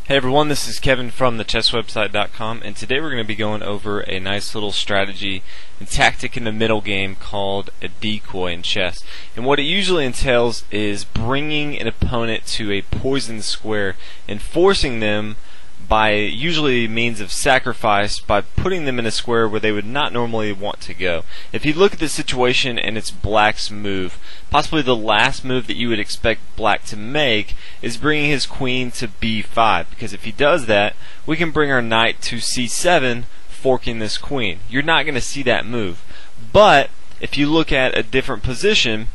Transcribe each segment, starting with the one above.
Hey everyone, this is Kevin from thechesswebsite.com, and today we're going to be going over a nice little strategy and tactic in the middle game called a decoy in chess. And what it usually entails is bringing an opponent to a poisoned square and forcing them by usually means of sacrifice by putting them in a square where they would not normally want to go. If you look at the situation and it's Black's move, possibly the last move that you would expect Black to make is bringing his queen to b5, because if he does that, we can bring our knight to c7, forking this queen. You're not going to see that move. But if you look at a different position,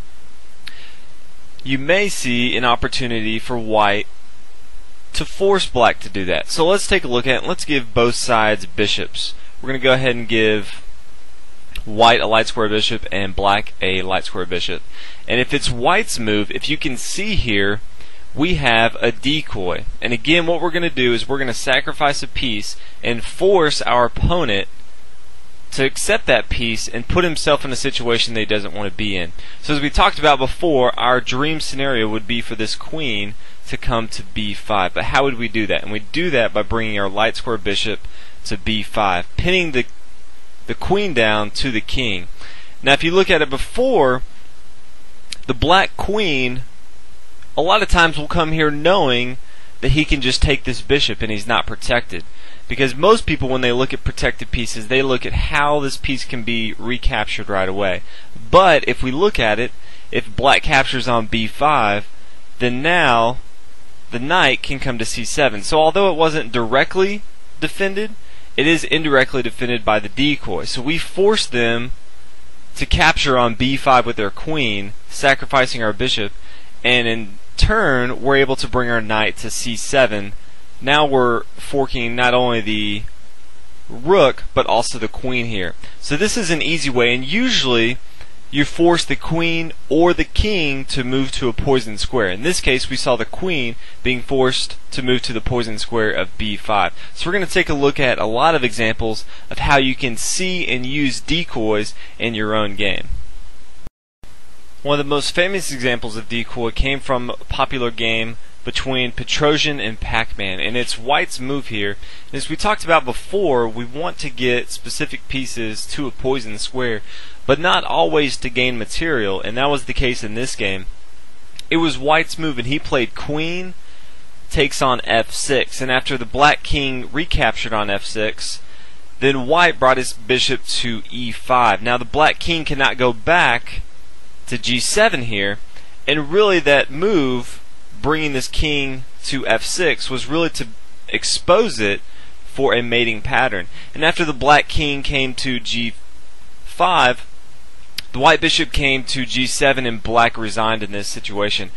you may see an opportunity for White to force Black to do that. So let's take a look at it. Let's give both sides bishops. We're going to go ahead and give White a light square bishop and Black a light square bishop. And if it's White's move, if you can see here, we have a decoy. And again, what we're going to do is we're going to sacrifice a piece and force our opponent to accept that piece and put himself in a situation that he doesn't want to be in. So as we talked about before, our dream scenario would be for this queen to come to b5. But how would we do that? And we do that by bringing our light square bishop to b5, pinning the queen down to the king. Now if you look at it before, the Black queen a lot of times will come here knowing that he can just take this bishop and he's not protected. Because most people, when they look at protected pieces, they look at how this piece can be recaptured right away. But if we look at it, if Black captures on b5, then now the knight can come to c7. So although it wasn't directly defended, it is indirectly defended by the decoy. So we force them to capture on b5 with their queen, sacrificing our bishop, and in turn we're able to bring our knight to c7. Now we're forking not only the rook but also the queen here. So this is an easy way, and usually you force the queen or the king to move to a poisoned square. In this case, we saw the queen being forced to move to the poisoned square of b5. So we're going to take a look at a lot of examples of how you can see and use decoys in your own game. One of the most famous examples of decoy came from a popular game between Petrosian and Pac-Man, and it's White's move here. And as we talked about before, we want to get specific pieces to a poisoned square, but not always to gain material, and that was the case in this game. It was White's move, and he played queen takes on f6, and after the Black king recaptured on f6, then White brought his bishop to e5. Now the Black king cannot go back to g7 here, and really that move, bringing this king to f6, was really to expose it for a mating pattern. And after the Black king came to g5, the White bishop came to g7, and Black resigned in this situation.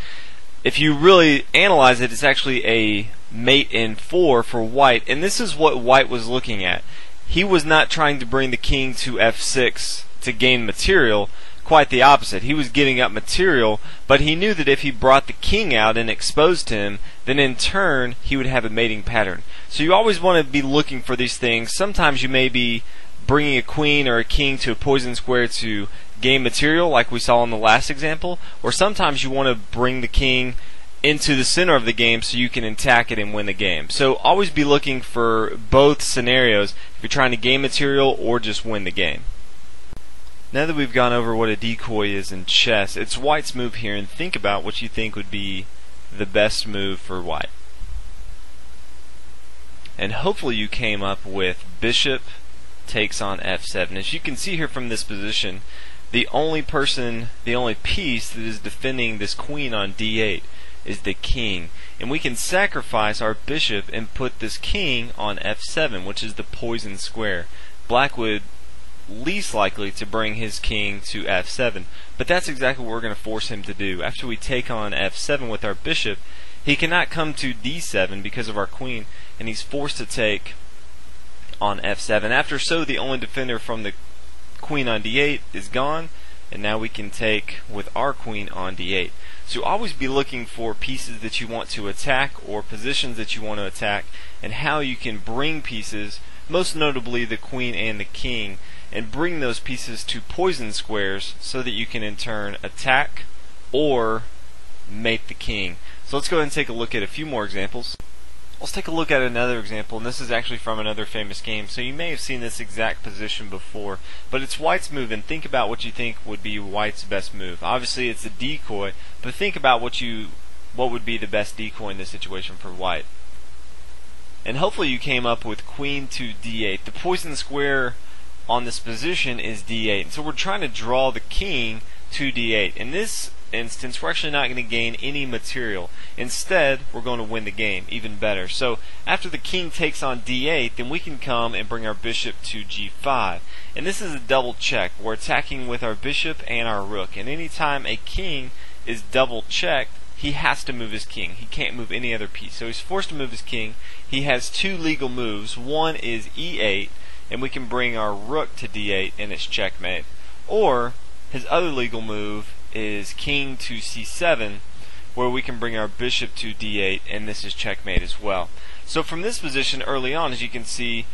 If you really analyze it, it's actually a mate in 4 for White, and this is what White was looking at. He was not trying to bring the king to f6 to gain material. Quite the opposite. He was giving up material, but he knew that if he brought the king out and exposed him, then in turn he would have a mating pattern. So you always want to be looking for these things. Sometimes you may be bringing a queen or a king to a poison square to gain material, like we saw in the last example, or sometimes you want to bring the king into the center of the game so you can attack it and win the game. So always be looking for both scenarios if you're trying to gain material or just win the game. Now that we've gone over what a decoy is in chess, it's White's move here, and think about what you think would be the best move for White. And hopefully you came up with bishop takes on f7. As you can see here from this position, the only piece that is defending this queen on d8 is the king. And we can sacrifice our bishop and put this king on f7, which is the poison square. Black would least likely to bring his king to f7, but that's exactly what we're going to force him to do. After we take on f7 with our bishop, he cannot come to d7 because of our queen, and he's forced to take on f7. After so, the only defender from the queen on d8 is gone, and now we can take with our queen on d8. So always be looking for pieces that you want to attack or positions that you want to attack, and how you can bring pieces, most notably the queen and the king, and bring those pieces to poison squares so that you can in turn attack or mate the king. So let's go ahead and take a look at a few more examples. Let's take a look at another example, and this is actually from another famous game. So you may have seen this exact position before, but it's white's move, and think about what you think would be white's best move. Obviously it's a decoy, but think about what would be the best decoy in this situation for white. And hopefully you came up with queen to d8. The poison square on this position is d8, and so we're trying to draw the king to d8. In this instance, we're actually not going to gain any material. Instead, we're going to win the game, even better. So after the king takes on d8, then we can come and bring our bishop to g5. And this is a double check. We're attacking with our bishop and our rook, and anytime a king is double checked, he has to move his king. He can't move any other piece. So he's forced to move his king. He has two legal moves. One is e8, and we can bring our rook to d8, and it's checkmate. Or his other legal move is king to c7, where we can bring our bishop to d8, and this is checkmate as well. So from this position early on, as you can see,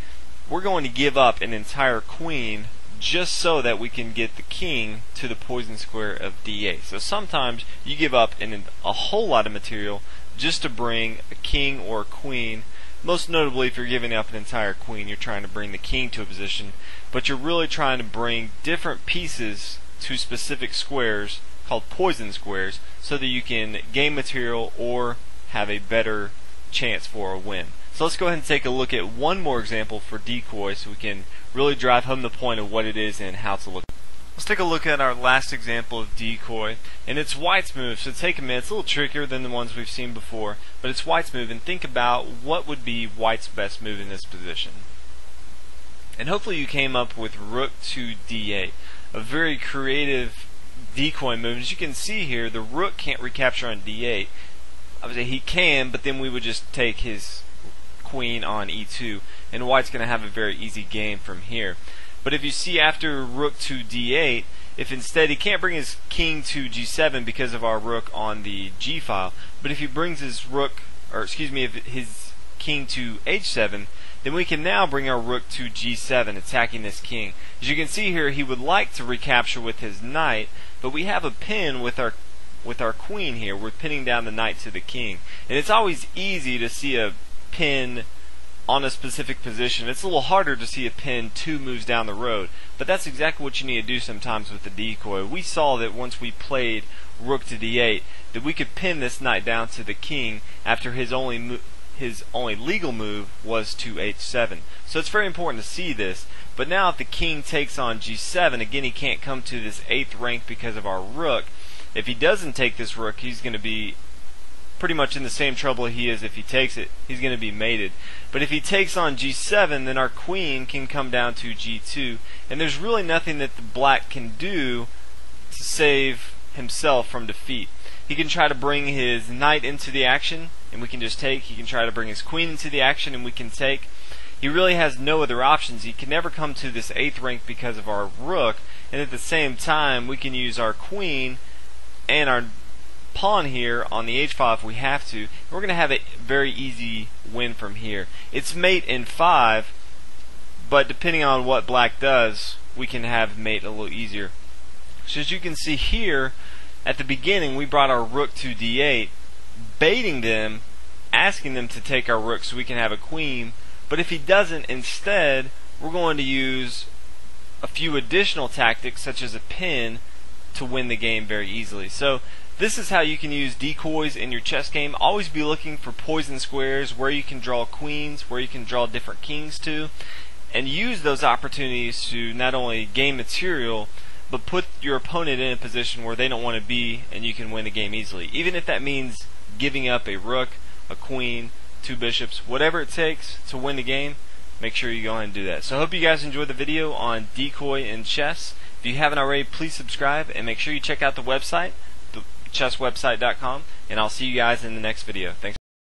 we're going to give up an entire queen just so that we can get the king to the poison square of d8. So sometimes you give up a whole lot of material just to bring a king or a queen. Most notably, if you're giving up an entire queen, you're trying to bring the king to a position, but you're really trying to bring different pieces to specific squares called poison squares so that you can gain material or have a better chance for a win. So let's go ahead and take a look at one more example for decoy so we can really drive home the point of what it is and how to look. Let's take a look at our last example of decoy, and it's white's move. So take a minute. It's a little trickier than the ones we've seen before, but it's white's move, and think about what would be white's best move in this position. And hopefully you came up with rook to d8, a very creative decoy move. As you can see here, the rook can't recapture on d8. Obviously he can, but then we would just take his queen on e2, and white's going to have a very easy game from here. But if you see after rook to d8, if instead he can't bring his king to g7 because of our rook on the g file, but if he brings his rook, or excuse me, if his king to h7, then we can now bring our rook to g7, attacking this king. As you can see here, he would like to recapture with his knight, but we have a pin with our queen here. We're pinning down the knight to the king, and it's always easy to see a pin on a specific position. It's a little harder to see a pin 2 moves down the road, but that's exactly what you need to do sometimes with the decoy. We saw that once we played rook to d8 that we could pin this knight down to the king after his only legal move was to h7. So it's very important to see this. But now if the king takes on g7, again he can't come to this 8th rank because of our rook. If he doesn't take this rook, he's going to be pretty much in the same trouble he is if he takes it. He's going to be mated. But if he takes on g7, then our queen can come down to g2, and there's really nothing that the black can do to save himself from defeat. He can try to bring his knight into the action, and we can just take. He can try to bring his queen into the action, and we can take. He really has no other options. He can never come to this 8th rank because of our rook, and at the same time we can use our queen and our pawn here on the h file if we have to. We're going to have a very easy win from here. It's mate in 5, but depending on what black does, we can have mate a little easier. So as you can see here, at the beginning we brought our rook to d8, baiting them, asking them to take our rook so we can have a queen. But if he doesn't, instead we're going to use a few additional tactics such as a pin to win the game very easily. So this is how you can use decoys in your chess game. Always be looking for poison squares where you can draw queens, where you can draw different kings to, and use those opportunities to not only gain material, but put your opponent in a position where they don't want to be, and you can win the game easily. Even if that means giving up a rook, a queen, 2 bishops, whatever it takes to win the game, make sure you go ahead and do that. So I hope you guys enjoyed the video on decoy in chess. If you haven't already, please subscribe, and make sure you check out the website, chesswebsite.com, and I'll see you guys in the next video. Thanks.